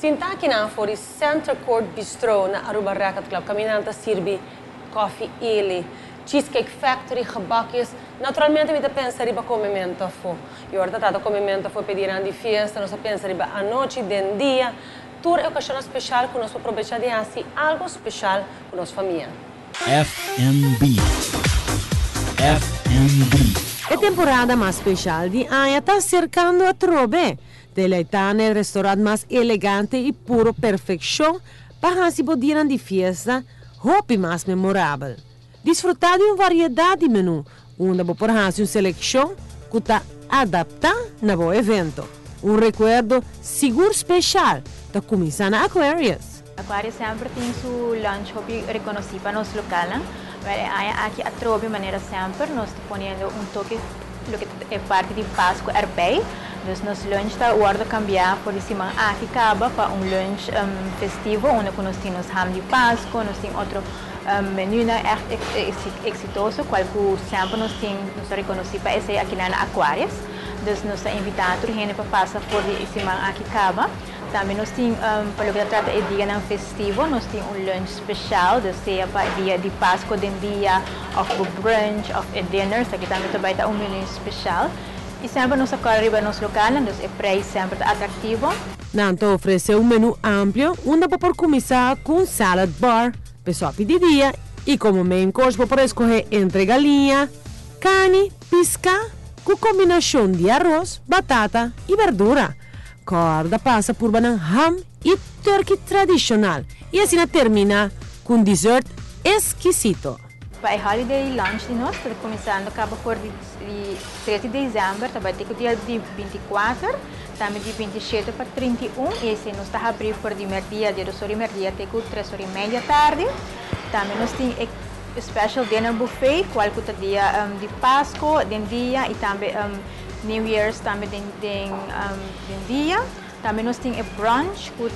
Sinta aqui na fora Center Court Bistro na Aruba Racket Club, caminhando sirve coffee ele, Cheesecake Factory, gebakjes. Naturalmente, a gente pensa riba comimento fo. E ora tata comimento fo pedir de festa, nós pensa riba a noite, den dia. Tour é ocasião especial que nós aproveitar de fazer algo especial com nossa família. FNB. A temporada mais especial de Aya está cercando a Trobe. Deleitando o restaurante mais elegante e puro perfeição para se poder de festa, roupa mais memorável. Desfrutar de uma variedade de menu, onde você pode fazer uma seleção que está adaptada ao evento. Recuerdo seguro especial da começar na Aquarius. Aquarius sempre tem seu lunch hobby reconhecido para nosso local. Aqui a Trobe maneira sempre nós ponendo toque lo que é parte de Páscoa erbij. Dus nosso lunch está a cambiar por cima aqui acaba para lunch festivo, onde nós temos ham de Páscoa, nós temos outro menu exitoso, qual que sempre nós temos reconhecido para esse aqui na Aquarius. Dus nós invitamos a gente para passar por cima aqui acaba. Também nós temos, para o que trata de dia festivo, nós temos lunch especial, seja para dia de Páscoa, de dia, ou brunch, ou dinner, aqui também vai ter menu especial. E sempre nos arriba nos local, então o preço sempre atrativo. Nanto oferece menu amplo, onde pode começar com salad bar, pessoal pedir dia, e como main course pode escolher entre galinha, carne, pisca, com combinação de arroz, batata e verdura. Corda passa por banana ham e turkey tradicional, e assim termina com dessert exquisito. Para o holiday lunch de nós, está começando acaba por 13 de dezembro, vai ter o dia de 24, também de 27 para 31, e esse nós está abrindo por de meio-dia, de 2 horas e meia até 3 horas e meia da tarde. Também nós temos special dinner buffet, qual é o dia de Páscoa, de dia, e também New Year's também de dia. Também nós temos brunch, que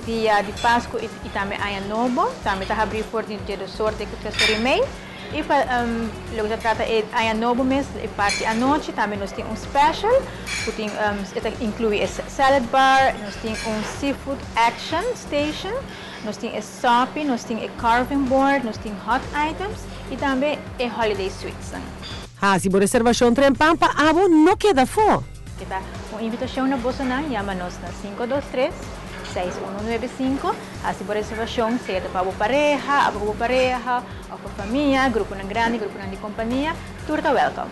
dia de Páscoa e também Ano Novo, também está abrindo por dia de sorte que 3 horas e meia. E para o que se trata de Ano Novo mês, e parte à noite, também nós temos special, que inclui salad bar, nós temos seafood action station, nós temos shopping, nós temos carving board, nós temos hot items e também holiday suites. Se por reservação trempampa, abo não queda fora. Uma invitação na Bolsonaro, chama-nos na 523-6195, assim por reservação, seja para a pareja, ou para a família, grupo grande, grupo de companhia, tudo welcome.